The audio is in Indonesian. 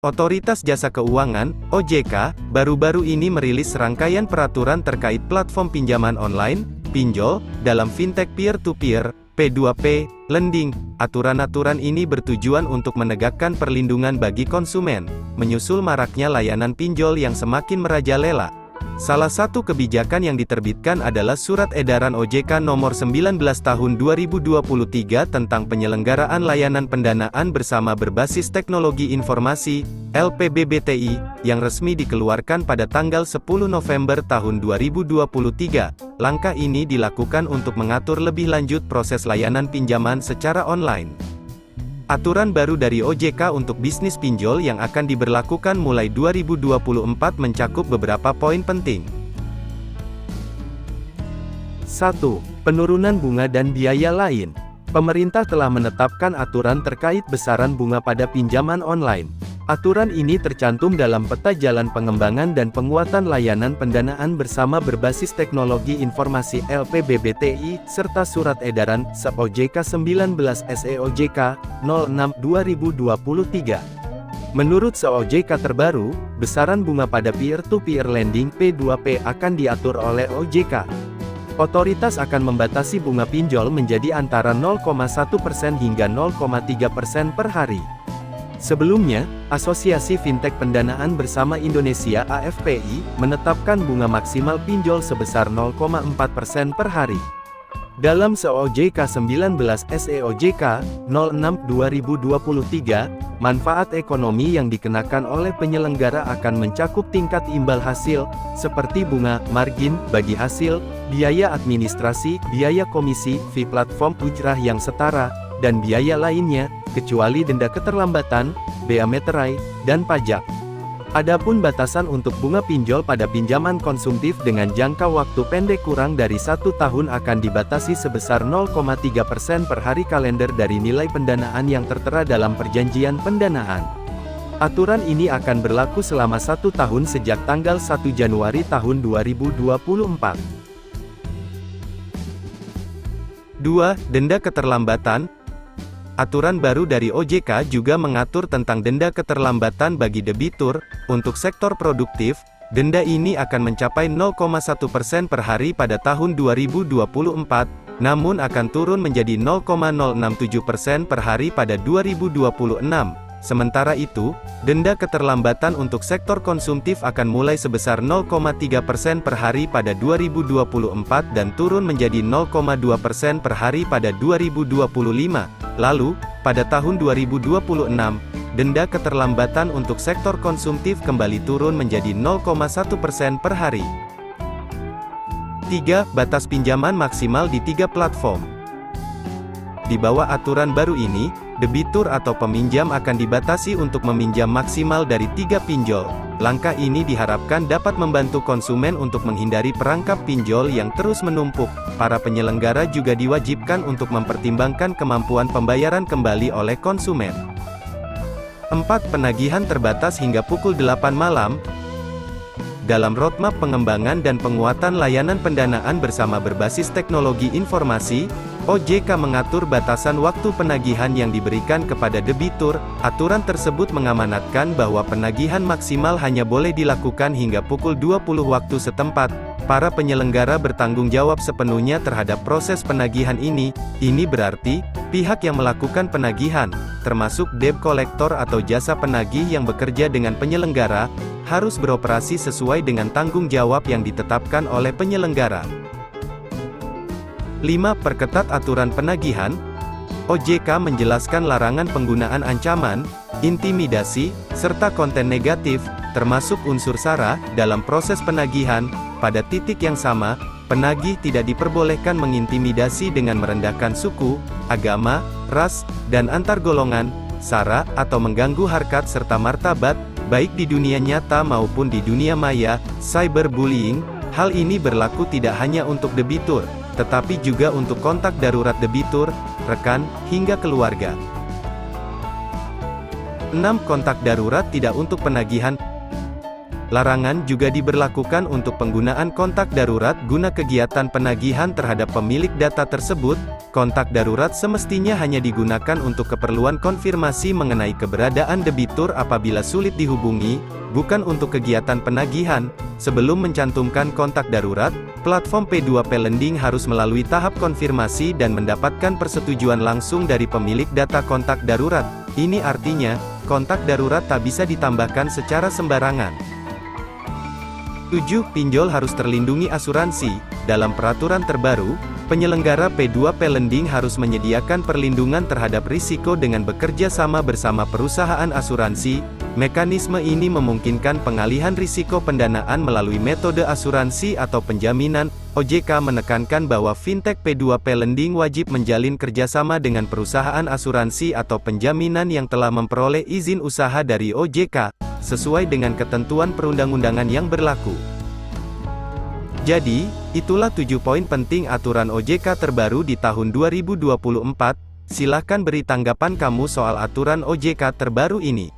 Otoritas Jasa Keuangan, OJK, baru-baru ini merilis rangkaian peraturan terkait platform pinjaman online, pinjol, dalam fintech peer-to-peer, P2P, lending. Aturan-aturan ini bertujuan untuk menegakkan perlindungan bagi konsumen, menyusul maraknya layanan pinjol yang semakin merajalela. Salah satu kebijakan yang diterbitkan adalah Surat Edaran OJK Nomor 19 Tahun 2023 tentang penyelenggaraan layanan pendanaan bersama berbasis teknologi informasi, LPBBTI, yang resmi dikeluarkan pada tanggal 10 November tahun 2023. Langkah ini dilakukan untuk mengatur lebih lanjut proses layanan pinjaman secara online. Aturan baru dari OJK untuk bisnis pinjol yang akan diberlakukan mulai 2024 mencakup beberapa poin penting. 1. Penurunan bunga dan biaya lain. Pemerintah telah menetapkan aturan terkait besaran bunga pada pinjaman online. Aturan ini tercantum dalam Peta Jalan Pengembangan dan Penguatan Layanan Pendanaan Bersama Berbasis Teknologi Informasi LPBBTI, serta Surat Edaran SE-OJK 19 SE-OJK 06/2023. Menurut SE-OJK terbaru, besaran bunga pada peer-to-peer lending P2P akan diatur oleh OJK. Otoritas akan membatasi bunga pinjol menjadi antara 0,1% hingga 0,3% per hari. Sebelumnya, Asosiasi Fintech Pendanaan Bersama Indonesia (AFPI) menetapkan bunga maksimal pinjol sebesar 0,4% per hari. Dalam SE-OJK 19 SE-OJK 06/2023, manfaat ekonomi yang dikenakan oleh penyelenggara akan mencakup tingkat imbal hasil, seperti bunga, margin, bagi hasil, biaya administrasi, biaya komisi, fee platform ujrah yang setara, dan biaya lainnya, kecuali denda keterlambatan, bea materai, dan pajak. Adapun batasan untuk bunga pinjol pada pinjaman konsumtif dengan jangka waktu pendek kurang dari 1 tahun akan dibatasi sebesar 0,3% per hari kalender dari nilai pendanaan yang tertera dalam perjanjian pendanaan. Aturan ini akan berlaku selama 1 tahun sejak tanggal 1 Januari tahun 2024. 2. Denda keterlambatan. Aturan baru dari OJK juga mengatur tentang denda keterlambatan bagi debitur. Untuk sektor produktif, denda ini akan mencapai 0,1% per hari pada tahun 2024, namun akan turun menjadi 0,067% per hari pada 2026. Sementara itu, denda keterlambatan untuk sektor konsumtif akan mulai sebesar 0,3% per hari pada 2024 dan turun menjadi 0,2% per hari pada 2025. Lalu, pada tahun 2026, denda keterlambatan untuk sektor konsumtif kembali turun menjadi 0,1% per hari. 3. Batas pinjaman maksimal di 3 platform. Di bawah aturan baru ini, debitur atau peminjam akan dibatasi untuk meminjam maksimal dari 3 pinjol. Langkah ini diharapkan dapat membantu konsumen untuk menghindari perangkap pinjol yang terus menumpuk. Para penyelenggara juga diwajibkan untuk mempertimbangkan kemampuan pembayaran kembali oleh konsumen. 4. Penagihan terbatas hingga pukul 8 malam. Dalam roadmap pengembangan dan penguatan layanan pendanaan bersama berbasis teknologi informasi, OJK mengatur batasan waktu penagihan yang diberikan kepada debitur. Aturan tersebut mengamanatkan bahwa penagihan maksimal hanya boleh dilakukan hingga pukul 20 waktu setempat. Para penyelenggara bertanggung jawab sepenuhnya terhadap proses penagihan ini. Ini berarti, pihak yang melakukan penagihan, termasuk debt collector atau jasa penagih yang bekerja dengan penyelenggara, harus beroperasi sesuai dengan tanggung jawab yang ditetapkan oleh penyelenggara. 5. Perketat aturan penagihan. OJK menjelaskan larangan penggunaan ancaman, intimidasi, serta konten negatif, termasuk unsur SARA, dalam proses penagihan. Pada titik yang sama, penagih tidak diperbolehkan mengintimidasi dengan merendahkan suku, agama, ras, dan antar golongan, SARA, atau mengganggu harkat serta martabat, baik di dunia nyata maupun di dunia maya, cyberbullying. Hal ini berlaku tidak hanya untuk debitur, tetapi juga untuk kontak darurat debitur, rekan, hingga keluarga. 6. Kontak darurat tidak untuk penagihan. Larangan juga diberlakukan untuk penggunaan kontak darurat guna kegiatan penagihan terhadap pemilik data tersebut. Kontak darurat semestinya hanya digunakan untuk keperluan konfirmasi mengenai keberadaan debitur apabila sulit dihubungi, bukan untuk kegiatan penagihan. Sebelum mencantumkan kontak darurat, platform P2P Lending harus melalui tahap konfirmasi dan mendapatkan persetujuan langsung dari pemilik data kontak darurat. Ini artinya, kontak darurat tak bisa ditambahkan secara sembarangan. 7. Pinjol harus terlindungi asuransi. Dalam peraturan terbaru, penyelenggara P2P Lending harus menyediakan perlindungan terhadap risiko dengan bekerja sama bersama perusahaan asuransi. Mekanisme ini memungkinkan pengalihan risiko pendanaan melalui metode asuransi atau penjaminan. OJK menekankan bahwa fintech P2P Lending wajib menjalin kerjasama dengan perusahaan asuransi atau penjaminan yang telah memperoleh izin usaha dari OJK, sesuai dengan ketentuan perundang-undangan yang berlaku. Jadi, itulah 7 poin penting aturan OJK terbaru di tahun 2024. Silahkan beri tanggapan kamu soal aturan OJK terbaru ini.